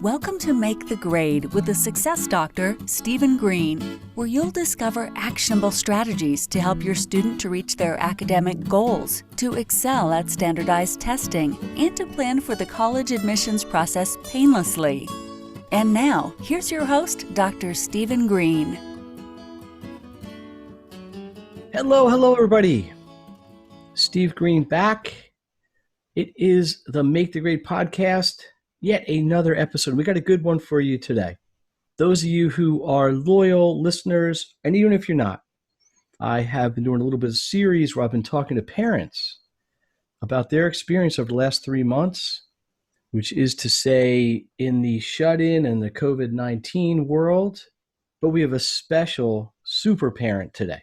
Welcome to Make the Grade with the Success Doctor, Steven Greene, where you'll discover actionable strategies to help your student to reach their academic goals, to excel at standardized testing, and to plan for the college admissions process painlessly. And now, here's your host, Dr. Steven Greene. Hello, everybody. Steve Greene back. It is the Make the Grade podcast. Yet another episode. We got a good one for you today. Those of you who are loyal listeners, and even if you're not, I have been doing a little bit of a series where I've been talking to parents about their experience over the last 3 months, which is to say in the shut-in and the COVID-19 world. But we have a special super parent today,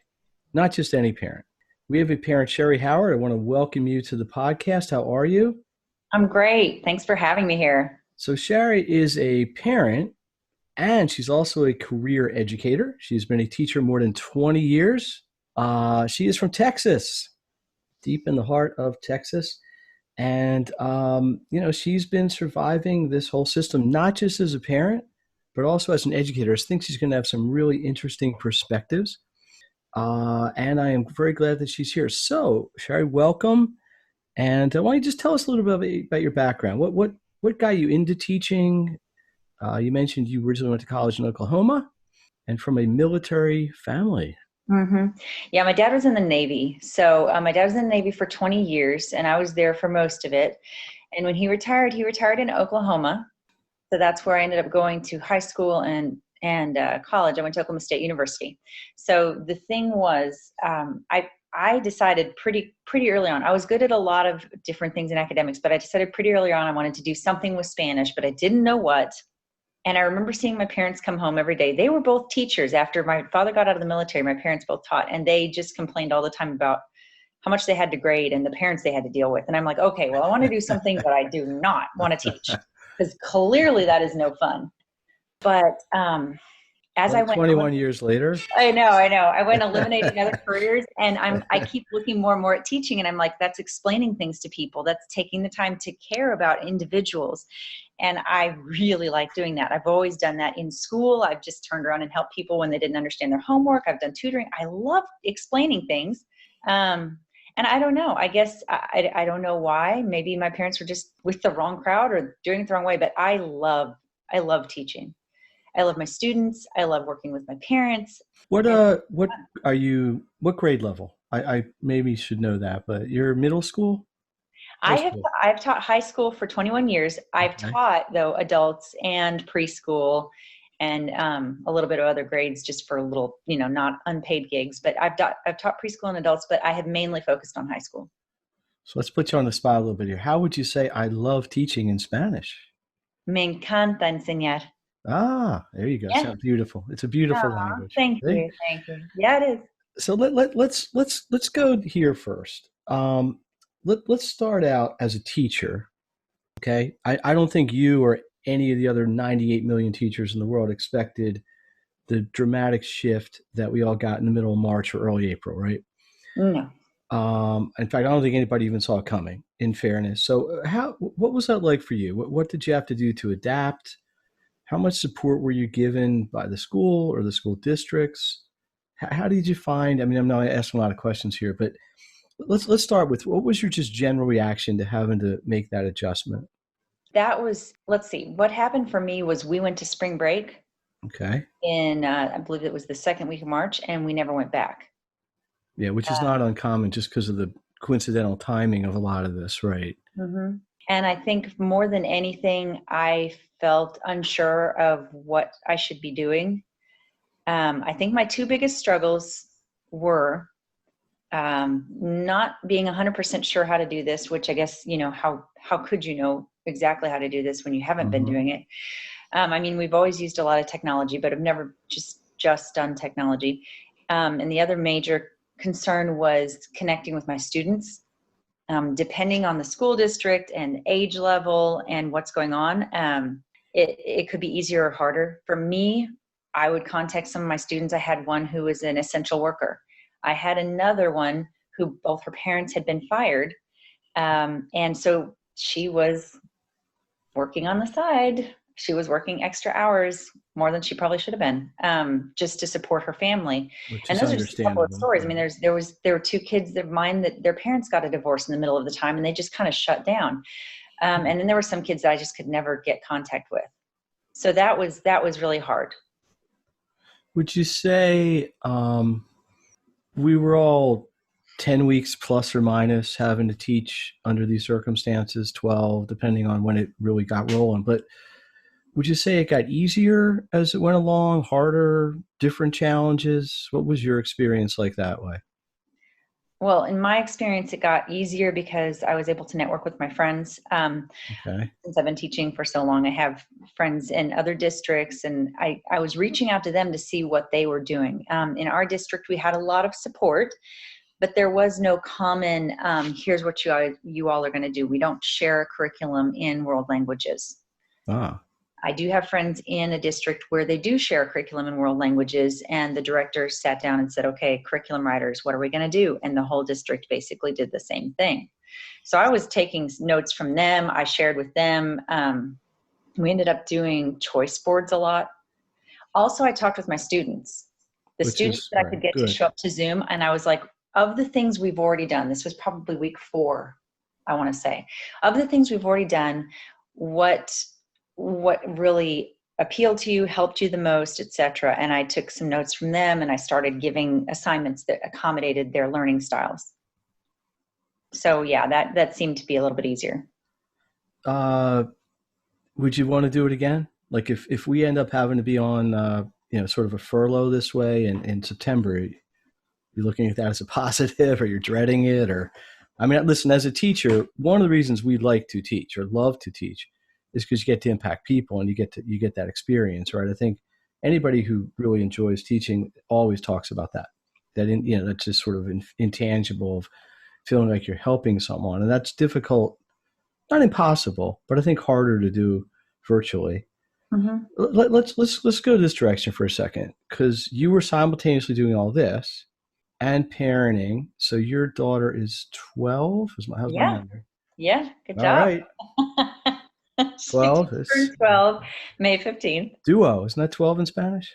not just any parent. We have a parent, Shari Howard. I want to welcome you to the podcast. How are you? I'm great. Thanks for having me here. So Shari is a parent, and she's also a career educator. She's been a teacher more than 20 years. She is from Texas, deep in the heart of Texas. And, she's been surviving this whole system, not just as a parent, but also as an educator. I think she's going to have some really interesting perspectives. And I am very glad that she's here. So, Shari, welcome. And why don't you just tell us a little bit about your background? What got you into teaching? You mentioned you originally went to college in Oklahoma and from a military family. Mm-hmm. Yeah, my dad was in the Navy. So my dad was in the Navy for 20 years, and I was there for most of it. And when he retired in Oklahoma. So that's where I ended up going to high school and college. I went to Oklahoma State University. So the thing was, I decided pretty early on. I was good at a lot of different things in academics, but I decided pretty early on I wanted to do something with Spanish, but I didn't know what. And I remember seeing my parents come home every day. They were both teachers. After my father got out of the military, my parents both taught, and they just complained all the time about how much they had to grade and the parents they had to deal with. And I'm like, okay, well, I want to do something that I do not want to teach, because clearly that is no fun. But as I went 21 years later. I know. I went eliminating other careers, and I keep looking more and more at teaching, and I'm like, that's explaining things to people. That's taking the time to care about individuals. And I really like doing that. I've always done that in school. I've just turned around and helped people when they didn't understand their homework. I've done tutoring. I love explaining things. And I don't know, I guess I don't know why. Maybe my parents were just with the wrong crowd or doing it the wrong way, but I love teaching. I love my students. I love working with my parents. What grade level? I maybe should know that, but you're middle school? I've taught high school for 21 years. I've taught though adults and preschool and a little bit of other grades just for a little, not unpaid gigs, but I've taught preschool and adults, but I have mainly focused on high school. So let's put you on the spot a little bit here. How would you say I love teaching in Spanish? Me encanta enseñar. Ah, there you go. Yeah. Sounds beautiful. It's a beautiful language. Thank you. Yeah, it is. So let's go here first. Let's start out as a teacher. Okay, I don't think you or any of the other 98 million teachers in the world expected the dramatic shift that we all got in the middle of March or early April, right? No. In fact, I don't think anybody even saw it coming, in fairness. So what was that like for you? What did you have to do to adapt? How much support were you given by the school or the school districts? How did you find, I'm not asking a lot of questions here, but let's start with, what was your just general reaction to having to make that adjustment? That was, let's see, what happened for me was we went to spring break. Okay. In, I believe it was the second week of March, and we never went back. Yeah, which is not uncommon just because of the coincidental timing of a lot of this, right? Mm-hmm. And I think more than anything, I felt unsure of what I should be doing. I think my two biggest struggles were not being 100% sure how to do this, which I guess, how could you know exactly how to do this when you haven't been doing it? We've always used a lot of technology, but I've never just done technology. And the other major concern was connecting with my students. Depending on the school district and age level and what's going on, it could be easier or harder. For me, I would contact some of my students. I had one who was an essential worker. I had another one who both her parents had been fired. And so she was working on the side She was working extra hours, more than she probably should have been, just to support her family. Which And is those are just a couple of understandable. stories. I mean, there were two kids of mine that their parents got a divorce in the middle of the time, and they just kind of shut down. And then there were some kids that I just could never get contact with. So that was really hard. Would you say we were all 10 weeks plus or minus having to teach under these circumstances, 12, depending on when it really got rolling. But would you say it got easier as it went along, harder, different challenges? What was your experience like that way? Well, in my experience, it got easier because I was able to network with my friends. Okay. Since I've been teaching for so long, I have friends in other districts, and I was reaching out to them to see what they were doing. In our district, we had a lot of support, but there was no common, here's what you all are going to do. We don't share a curriculum in world languages. Ah. I do have friends in a district where they do share a curriculum in world languages, and the director sat down and said, okay, curriculum writers, what are we going to do? And the whole district basically did the same thing. So I was taking notes from them. I shared with them. We ended up doing choice boards a lot. Also, I talked with my students, the Which students is that I could get to good. show up to Zoom. And I was like, of the things we've already done, this was probably week 4, I want to say, of the things we've already done, what really appealed to you, helped you the most, etc. And I took some notes from them, and I started giving assignments that accommodated their learning styles. So yeah, that seemed to be a little bit easier. Would you want to do it again? Like if we end up having to be on, sort of a furlough this way in September, you're looking at that as a positive, or you're dreading it? Or, I mean, listen, as a teacher, one of the reasons we like to teach or love to teach is because you get to impact people and you get that experience, right? I think anybody who really enjoys teaching always talks about that. That's just sort of intangible of feeling like you're helping someone, and that's difficult, not impossible, but I think harder to do virtually. Mm-hmm. Let's go this direction for a second, because you were simultaneously doing all this and parenting. So your daughter is 12. How's my memory? Yeah. Good All job. right. 12 She's 12, May 15th. Duo. Isn't that 12 in Spanish?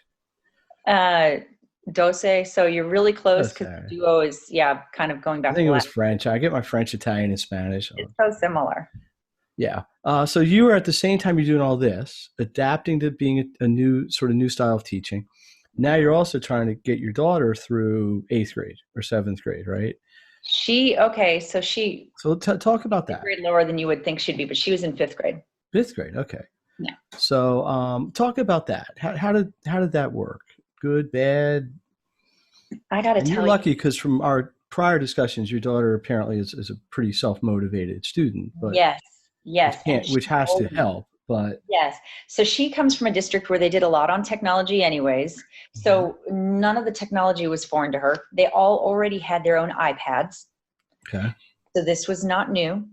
Doce. So you're really close, because duo is, kind of going back. I think it was French. I get my French, Italian, and Spanish. It's so similar. Yeah. So you were at the same time you're doing all this, adapting to being a new style of teaching. Now you're also trying to get your daughter through 8th grade or 7th grade, right? So talk about that. Grade lower than you would think she'd be, but she was in 5th grade. 5th grade. Okay. Yeah. So talk about that. How did that work? Good, bad? I got to tell you. You're lucky, because from our prior discussions, your daughter apparently is a pretty self-motivated student. But yes. Which has to help. But yes. So she comes from a district where they did a lot on technology anyways. So none of the technology was foreign to her. They all already had their own iPads. Okay. So this was not new.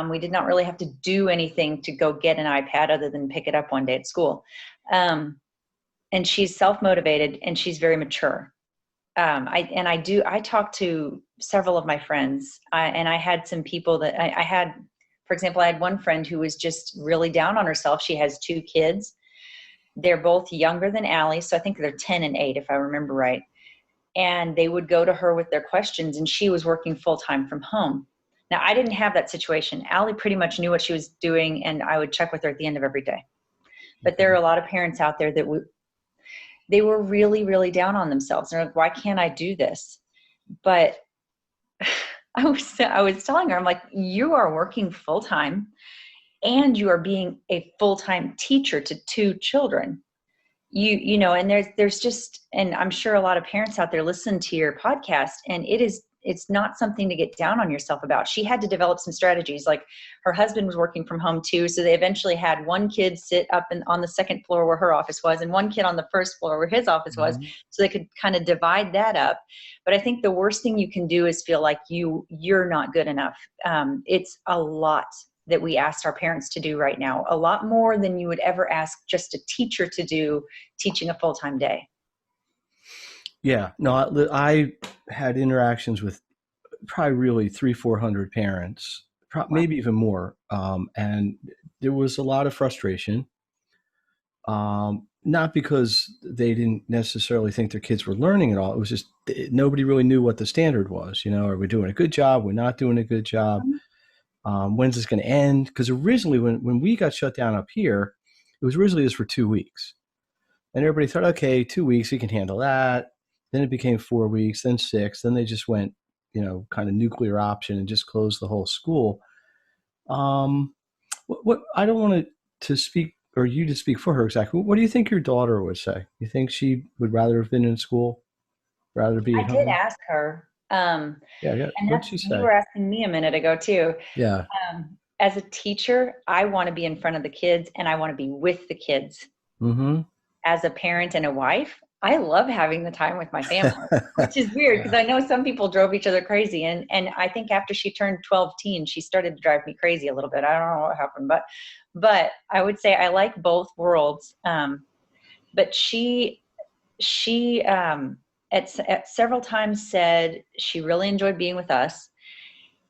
We did not really have to do anything to go get an iPad other than pick it up one day at school. And she's self-motivated, and she's very mature. I talked to several of my friends, and I had some people that I had. For example, I had one friend who was just really down on herself. She has 2 kids. They're both younger than Allie, so I think they're 10 and 8, if I remember right. And they would go to her with their questions, and she was working full-time from home. Now, I didn't have that situation. Allie pretty much knew what she was doing, and I would check with her at the end of every day. But there are a lot of parents out there that they were really, really down on themselves. They're like, why can't I do this? But I was telling her, I'm like, you are working full-time, and you are being a full-time teacher to 2 children. And there's just, and I'm sure a lot of parents out there listen to your podcast, and it's not something to get down on yourself about. She had to develop some strategies. Like, her husband was working from home too. So they eventually had one kid sit up on the 2nd floor where her office was, and one kid on the 1st floor where his office was. So they could kind of divide that up. But I think the worst thing you can do is feel like you're not good enough. It's a lot that we asked our parents to do right now, a lot more than you would ever ask just a teacher to do, teaching a full-time day. Yeah, no, I had interactions with probably really 300-400 parents, maybe even more. And there was a lot of frustration. Not because they didn't necessarily think their kids were learning at all. It was just nobody really knew what the standard was. Are we doing a good job? We're not doing a good job. When's this going to end? Because originally, when we got shut down up here, it was originally just for 2 weeks. And everybody thought, okay, 2 weeks, we can handle that. Then it became 4 weeks, then 6. Then they just went, kind of nuclear option and just closed the whole school. What I don't want to speak or you to speak for her exactly. What do you think your daughter would say? You think she would rather have been in school, rather be I at did home? ask her. Yeah. And What'd that's, she you say? were asking me a minute ago too. Yeah. As a teacher, I want to be in front of the kids and I want to be with the kids. Mm-hmm. As a parent and a wife, I love having the time with my family, which is weird because I know some people drove each other crazy. And I think after she turned 12 teen, she started to drive me crazy a little bit. I don't know what happened, but I would say I like both worlds. But she at several times said she really enjoyed being with us.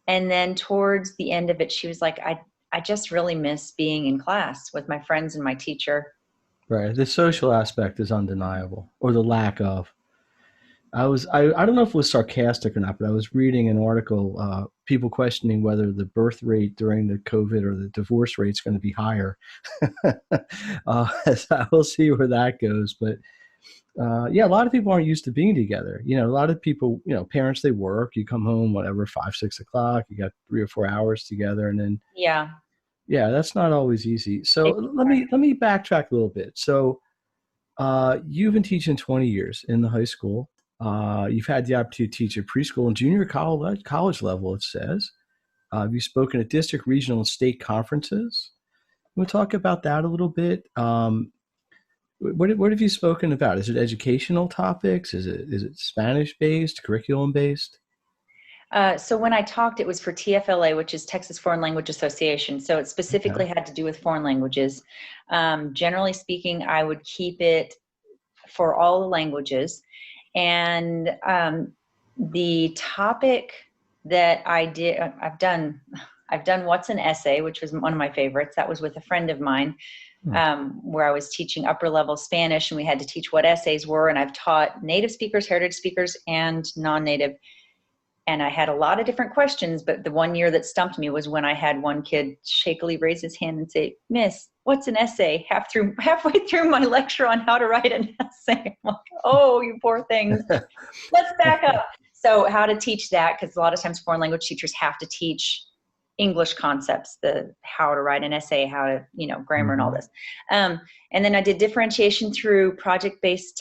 And then towards the end of it, she was like, I just really miss being in class with my friends and my teacher. Right. The social aspect is undeniable, or the lack of. I don't know if it was sarcastic or not, but I was reading an article, people questioning whether the birth rate during the COVID or the divorce rate is going to be higher. So we'll see where that goes. But yeah, a lot of people aren't used to being together. A lot of people, parents, they work, you come home, whatever, 5, 6 o'clock, you got 3 or 4 hours together. And then, Yeah. yeah, that's not always easy. So let me backtrack a little bit. So you've been teaching 20 years in the high school. You've had the opportunity to teach at preschool and junior college level, it says. You've spoken at district, regional, and state conferences. We'll talk about that a little bit. What have you spoken about? Is it educational topics? Is it Spanish based, curriculum based? So when I talked, it was for TFLA, which is Texas Foreign Language Association. So it specifically had to do with foreign languages. Generally speaking, I would keep it for all the languages. And the topic that I've done What's an Essay, which was one of my favorites. That was with a friend of mine, where I was teaching upper level Spanish, and we had to teach what essays were. And I've taught native speakers, heritage speakers, and non-native. And I had a lot of different questions, but the one year that stumped me was when I had one kid shakily raise his hand and say, "Miss, what's an essay?" Halfway through my lecture on how to write an essay. I'm like, oh, you poor things. Let's back up. So how to teach that, because a lot of times foreign language teachers have to teach English concepts, the how to write an essay, how to, grammar and all this. And then I did differentiation through project-based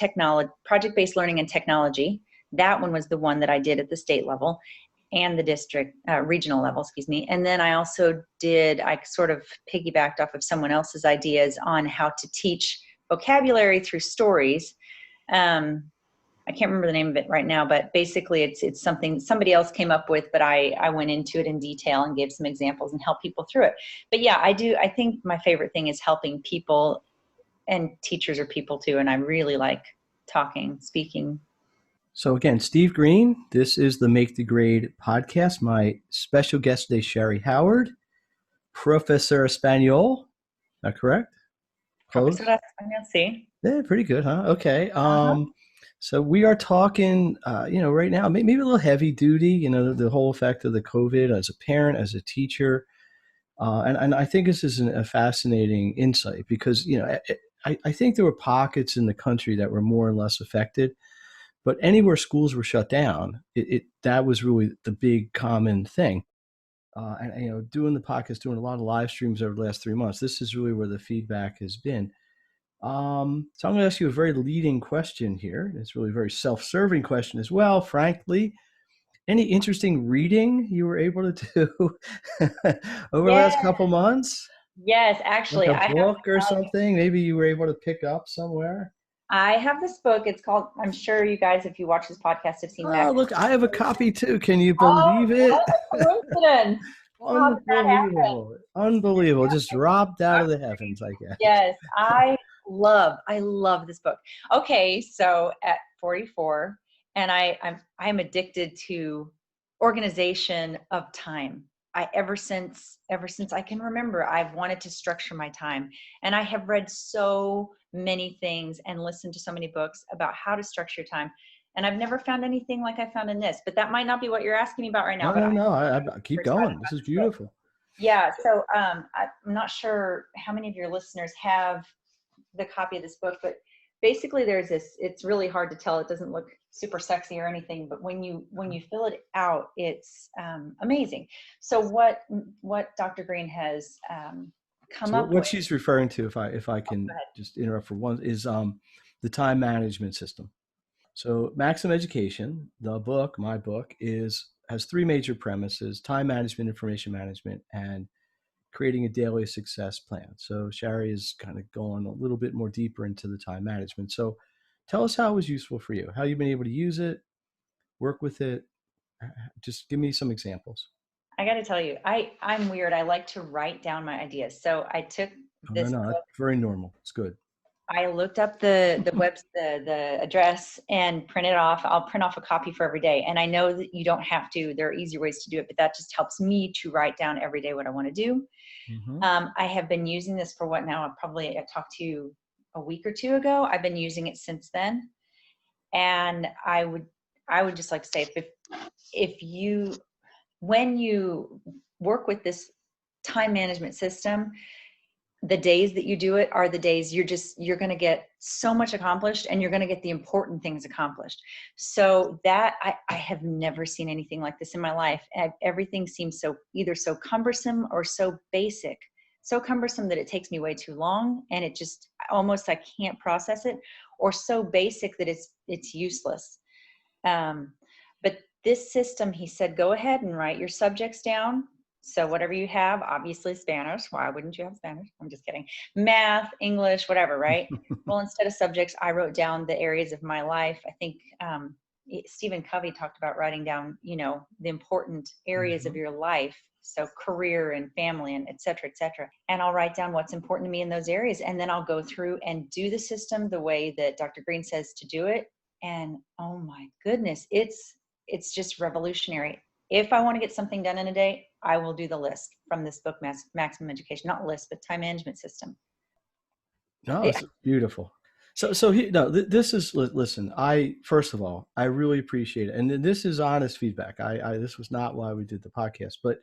learning and technology. That one was the one that I did at the state level and the district, regional level, excuse me. And then I also I sort of piggybacked off of someone else's ideas on how to teach vocabulary through stories. I can't remember the name of it right now, but basically it's something somebody else came up with, but I went into it in detail and gave some examples and helped people through it. But yeah, I think my favorite thing is helping people, and teachers are people too. And I really like speaking. So again, Steve Greene, this is the Make the Grade podcast. My special guest today, Shari Howard, Professor Espanol. Is that correct? Close? Professor Espanol, sí. Yeah, pretty good, huh? Okay. So we are talking, right now, maybe a little heavy duty, the whole effect of the COVID as a parent, as a teacher. And I think this is a fascinating insight because, I think there were pockets in the country that were more or less affected. But anywhere schools were shut down, that was really the big common thing. And doing the podcast, doing a lot of live streams over the last 3 months, this is really where the feedback has been. So I'm going to ask you a very leading question here. It's really a very self-serving question as well, frankly. Any interesting reading you were able to do over the last couple months? Yes, actually. Like a book or something maybe you were able to pick up somewhere? I have this book. It's called, I'm sure you guys, if you watch this podcast, have seen that. Oh, look, I have a copy too. Can you believe it? What a coincidence. Unbelievable. Unbelievable. Just dropped out of the heavens, I guess. Yes, I love this book. Okay, so at 44, and I'm addicted to organization of time. ever since I can remember, I've wanted to structure my time. And I have read so many things and listened to so many books about how to structure your time. And I've never found anything like I found in this, but that might not be what you're asking me about right now, No, but no, I'm no. I keep super excited going. This about is this book. beautiful. Yeah. So I'm not sure how many of your listeners have the copy of this book, but basically there's this, it's really hard to tell. It doesn't look super sexy or anything, but when you fill it out, it's amazing. So what Dr. Greene has come So up what with. she's referring to, if I Oh, can go ahead. just interrupt for one, is the time management system. So Maximum Education, the book, my book, has three major premises: time management, information management, and creating a daily success plan. So Shari is kind of going a little bit more deeper into the time management. So tell us how it was useful for you, how you've been able to use it, work with it. Just give me some examples. I got to tell you, I'm weird. I like to write down my ideas. So I took Oh, no, this no, that's book. very normal. It's good. I looked up the address and printed off. I'll print off a copy for every day. And I know that you don't have to. There are easier ways to do it, but that just helps me to write down every day what I want to do. Mm-hmm. I have been using this for what now? I talked to you a week or two ago. I've been using it since then, and I would just like to say, if you when you work with this time management system, the days that you do it are the days you're going to get so much accomplished, and you're going to get the important things accomplished. So that I have never seen anything like this in my life. Everything seems either so cumbersome or so basic, so cumbersome that it takes me way too long, and it just almost, I can't process it, or so basic that it's useless. Um, but this system, he said, go ahead and write your subjects down. So whatever you have, obviously Spanish. Why wouldn't you have Spanish? I'm just kidding. Math, English, whatever, right? Well, instead of subjects, I wrote down the areas of my life. I think Stephen Covey talked about writing down, the important areas of Mm-hmm. your life. So career and family and et cetera, et cetera. And I'll write down what's important to me in those areas. And then I'll go through and do the system the way that Dr. Greene says to do it. And oh my goodness, it's just revolutionary. If I want to get something done in a day, I will do the list from this book, Maximum Education, not list, but time management system. No, It, it's beautiful. So no, this is, listen, first of all, I really appreciate it. And this is honest feedback. This was not why we did the podcast, but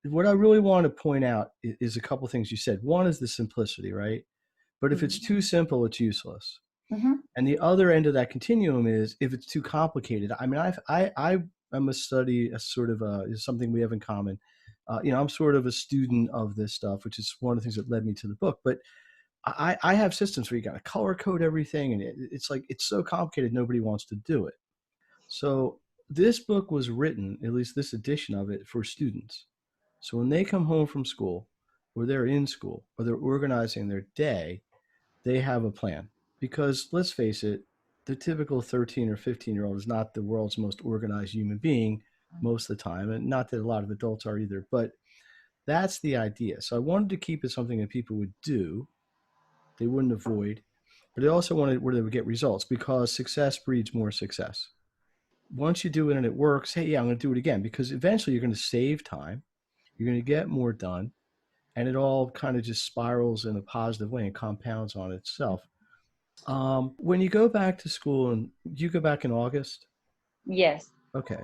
what I really want to point out is a couple things you said. One is the simplicity, right? But if it's too simple, it's useless. mm-hmm. And the other end of that continuum is if it's too complicated. I mean, I'm a sort of is something we have in common. I'm sort of a student of this stuff, which is one of the things that led me to the book. But I have systems where you got to color code everything, and it's like it's so complicated, nobody wants to do it. So this book was written, at least this edition of it, for students. So when they come home from school, or they're in school, or they're organizing their day, they have a plan. Because let's face it, the typical 13 or 15-year-old is not the world's most organized human being most of the time, and not that a lot of adults are either. But that's the idea. So I wanted to keep it something that people would do, they wouldn't avoid, but they also wanted where they would get results, because success breeds more success. Once you do it and it works, hey, yeah, I'm going to do it again, because eventually you're going to save time, you're going to get more done, and it all kind of just spirals in a positive way and compounds on itself. When you go back to school, and you go back in August, Yes. okay.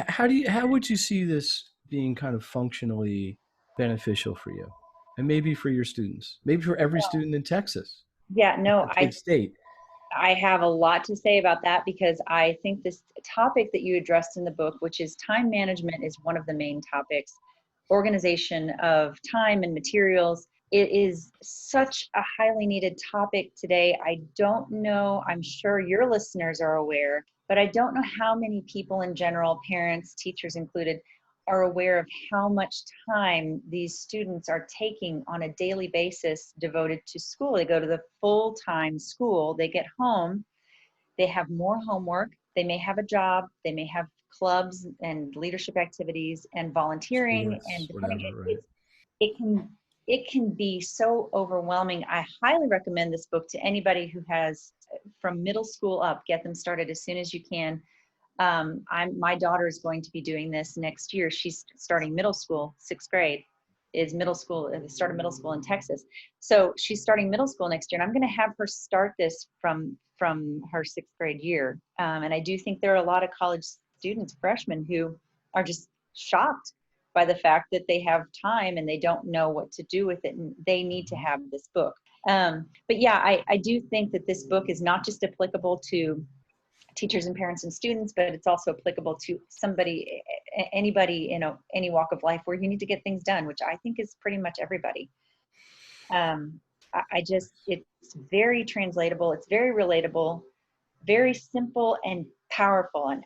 How would you see this being kind of functionally beneficial for you, and maybe for your students, maybe for every student in Texas? Yeah, It's no, a big state. I have a lot to say about that, because I think this topic that you addressed in the book, which is time management, is one of the main topics. Organization of time and materials. It is such a highly needed topic today. I don't know, I'm sure your listeners are aware, but I don't know how many people in general, parents, teachers included, are aware of how much time these students are taking on a daily basis devoted to school. They go to the full-time school, they get home, they have more homework, they may have a job, they may have clubs and leadership activities and volunteering, and Sports, depending, whatever, right? it can it can be so overwhelming. I highly recommend this book to anybody who has from middle school up. Get them started as soon as you can. My daughter is going to be doing this next year. She's starting middle school, 6th grade is middle school, the start of middle school in Texas. So she's starting middle school next year, and I'm going to have her start this from her 6th grade year. And I do think there are a lot of college students, freshmen, who are just shocked by the fact that they have time and they don't know what to do with it, and they need to have this book. But yeah, I do think that this book is not just applicable to teachers and parents and students, but it's also applicable to anybody in any walk of life where you need to get things done, which I think is pretty much everybody. It's very translatable. It's very relatable, very simple and powerful. And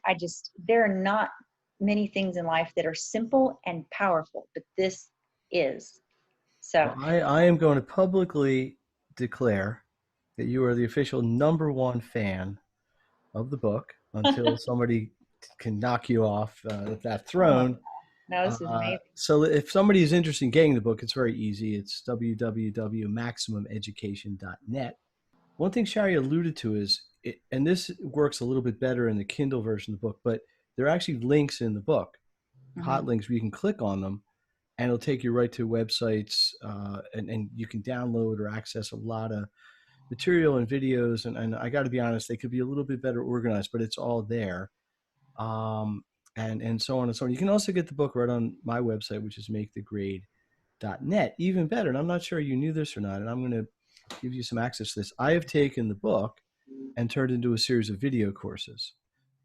there are not many things in life that are simple and powerful, but this is. So Well, I am going to publicly declare that you are the official #1 fan of the book until somebody can knock you off that throne. no, this is amazing. So if somebody is interested in getting the book, it's very easy. It's www.maximumeducation.net. One thing Shari alluded to is, and this works a little bit better in the Kindle version of the book, but there are actually links in the book, hot links where you can click on them, and it'll take you right to websites, and you can download or access a lot of material and videos. And I got to be honest, they could be a little bit better organized, but it's all there. And so on and so on. You can also get the book right on my website, which is makethegrade.net. Even better, and I'm not sure you knew this or not, and I'm going to give you some access to this. I have taken the book and turned it into a series of video courses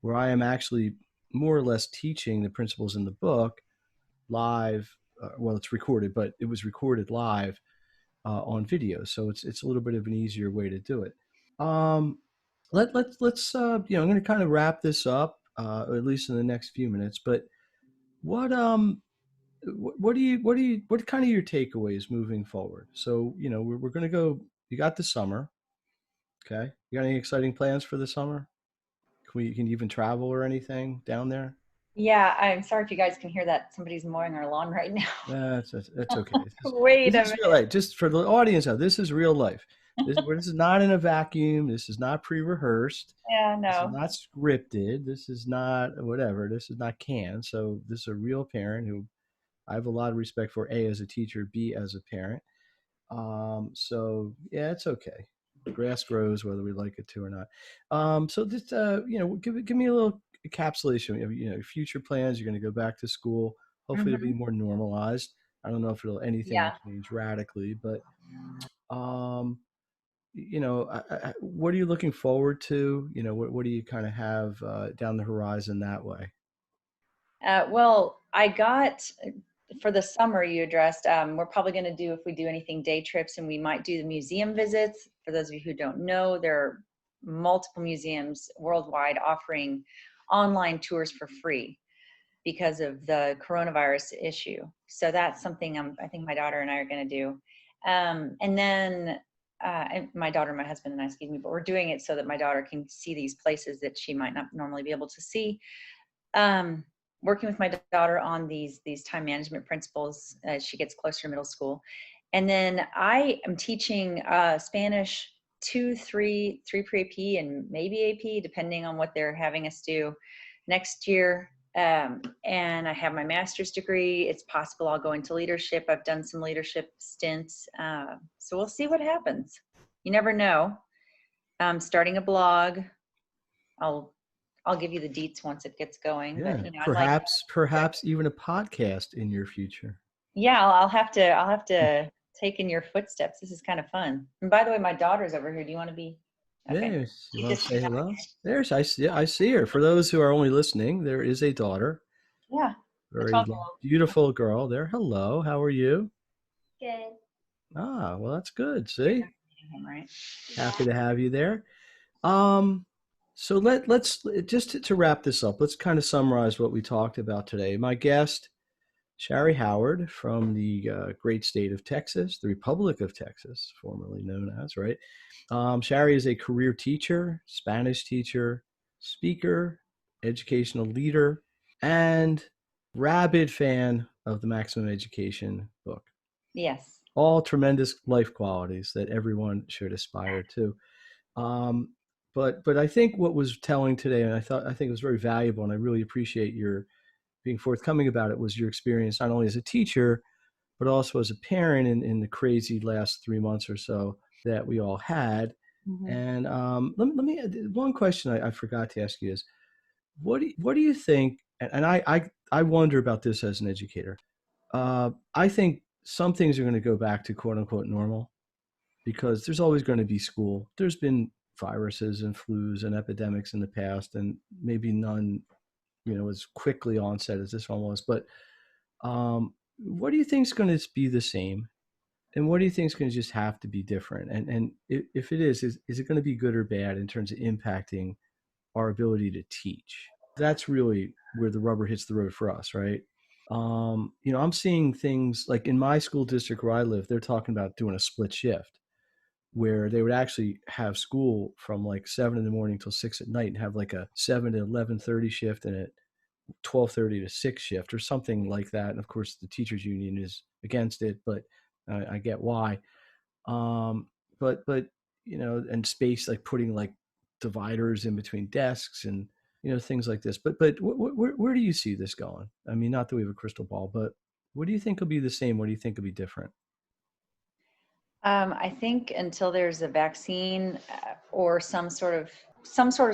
where I am actually more or less teaching the principles in the book live. Well, it's recorded, but it was recorded live on video. So it's a little bit of an easier way to do it. Let's I'm going to kind of wrap this up, at least in the next few minutes. But what kind of your takeaways moving forward? So we're going to go. You got the summer, okay? You got any exciting plans for the summer? Can you even travel or anything down there? Yeah, I'm sorry if you guys can hear that. Somebody's mowing our lawn right now. That's okay. Wait a This is minute. real life. Just for the audience out, this is real life. This is not in a vacuum. This is not pre-rehearsed. Yeah, This is no. not scripted. This is not whatever. This is not canned. So this is a real parent who I have a lot of respect for, A, as a teacher, B, as a parent. So yeah, it's okay. The grass grows whether we like it to or not. So just give me a little encapsulation of future plans. You're going to go back to school. Hopefully it'll be more normalized. I don't know if anything will Yeah. change radically, but what are you looking forward to? What do you kind of have down the horizon that way? Well, I got for the summer you addressed, we're probably going to do, if we do anything, day trips, and we might do the museum visits. For those of you who don't know, there are multiple museums worldwide offering online tours for free because of the coronavirus issue. So that's something I think my daughter and I are going to do. And then and my daughter, my husband and I, excuse me, but we're doing it so that my daughter can see these places that she might not normally be able to see. Working with my daughter on these time management principles as she gets closer to middle school. And then I am teaching Spanish 2, 3 pre-AP and maybe AP, depending on what they're having us do next year. And I have my master's degree. It's possible I'll go into leadership. I've done some leadership stints. So we'll see what happens. You never know. Starting a blog. I'll give you the deets once it gets going. Yeah, But perhaps even a podcast in your future. yeah, I'll have to take in your footsteps. This is kind of fun. And by the way, my daughter's over here. Do you want to be? Okay. Yes, you want to say hello? There's I see her. For those who are only listening, there is a daughter. Yeah. Very beautiful girl there. Hello, how are you? Good. Ah, well, that's good. See, Right. happy to have you there. So let's just to wrap this up, let's kind of summarize what we talked about today. My guest, Shari Howard from the great state of Texas, the Republic of Texas, formerly known as, right? Shari is a career teacher, Spanish teacher, speaker, educational leader, and rabid fan of the Maximum Education book. Yes. All tremendous life qualities that everyone should aspire to. But I think what was telling today, and I think it was very valuable, and I really appreciate your being forthcoming about it, was your experience not only as a teacher, but also as a parent in the crazy last 3 months or so that we all had. Mhm. And let me one question I forgot to ask you is, what do you think? And I wonder about this as an educator. I think some things are going to go back to quote unquote normal because there's always going to be school. There's been viruses and flus and epidemics in the past, and maybe none, as quickly onset as this one was. But what do you think is going to be the same? And what do you think is going to just have to be different? And if it is it going to be good or bad in terms of impacting our ability to teach? That's really where the rubber hits the road for us, right? I'm seeing things like in my school district where I live, they're talking about doing a split shift where they would actually have school from like 7 in the morning till 6 at night and have like a 7 to 11:30 shift and a 12:30 to 6 shift or something like that. And of course, the teachers union is against it, but I get why. Um, but and space like putting like dividers in between desks and things like this. But where do you see this going? I mean, not that we have a crystal ball, but what do you think will be the same? What do you think will be different? I think until there's a vaccine or some sort of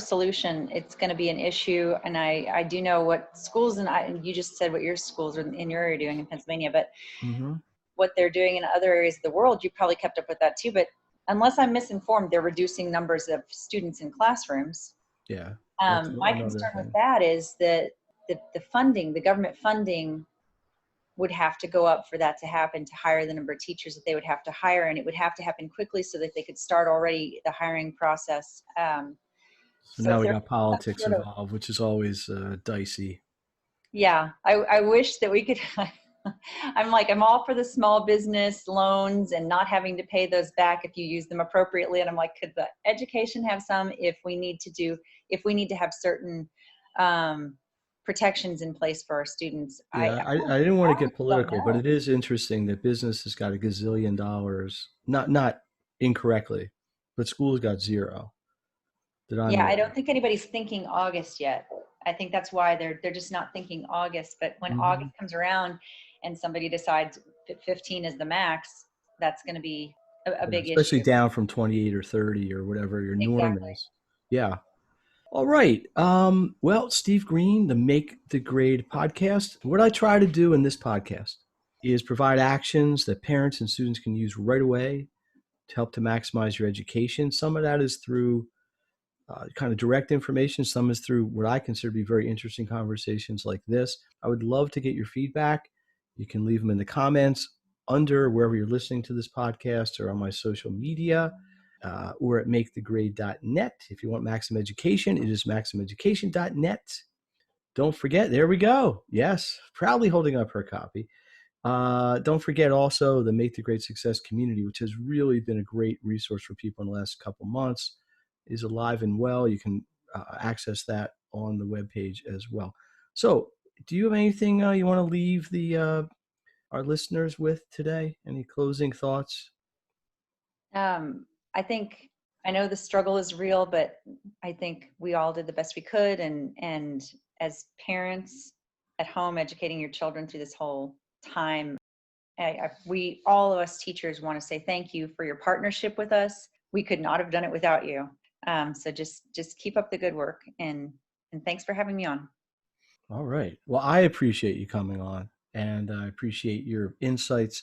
solution, it's going to be an issue. And I do know what schools and you just said what your schools in your area are doing in Pennsylvania, but Mm-hmm. what they're doing in other areas of the world, you probably kept up with that too. But unless I'm misinformed, they're reducing numbers of students in classrooms. Yeah. That's My another concern thing. with that is that the government funding would have to go up for that to happen, to hire the number of teachers that they would have to hire. And it would have to happen quickly so that they could start already the hiring process. So So now if we there's got politics sort of, involved, which is always dicey. yeah, I wish that we could, I'm all for the small business loans and not having to pay those back if you use them appropriately. And I'm like, could the education have some if we need to have certain protections in place for our students? Yeah, I didn't want to get political, but it is interesting that business has got a gazillion dollars, not incorrectly, but schools got zero. Yeah, I don't think anybody's thinking August yet. I think that's why they're just not thinking August. But when August comes around and somebody decides 15 is the max, that's going to be a big especially issue. down from 28 or 30 or whatever your norm Exactly. is. Yeah. All right. Well, Steve Greene, the Make the Grade podcast. What I try to do in this podcast is provide actions that parents and students can use right away to help to maximize your education. Some of that is through kind of direct information. Some is through what I consider to be very interesting conversations like this. I would love to get your feedback. You can leave them in the comments under wherever you're listening to this podcast or on my social media. Or at makethegrade.net. If you want Maxim Education, it is maximeducation.net. Don't forget, there we go. Yes, proudly holding up her copy. Don't forget also the Make the Grade Success community, which has really been a great resource for people in the last couple months, is alive and well. You can access that on the webpage as well. So do you have anything you want to leave our listeners with today? Any closing thoughts? I know the struggle is real, but I think we all did the best we could. And as parents at home, educating your children through this whole time, all of us teachers want to say thank you for your partnership with us. We could not have done it without you. So just keep up the good work, and thanks for having me on. All right. Well, I appreciate you coming on, and I appreciate your insights.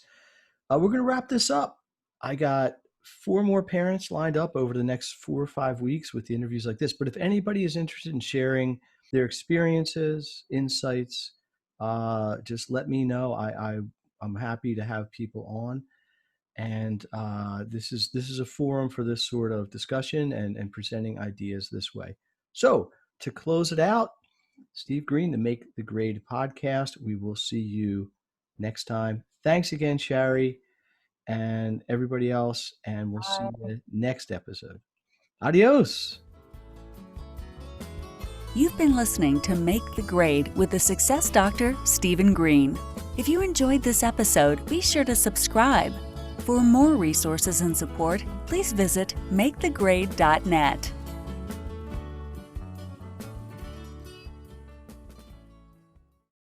We're going to wrap this up. I got 4 more parents lined up over the next 4 or 5 weeks with the interviews like this. But if anybody is interested in sharing their experiences, insights, just let me know. I'm happy to have people on. And this is a forum for this sort of discussion and presenting ideas this way. So to close it out, Steve Greene, the Make the Grade podcast. We will see you next time. Thanks again, Shari, and everybody else, and we'll see you next episode. Adios. You've been listening to Make the Grade with the Success Doctor, Steven Greene. If you enjoyed this episode, be sure to subscribe. For more resources and support, please visit makethegrade.net.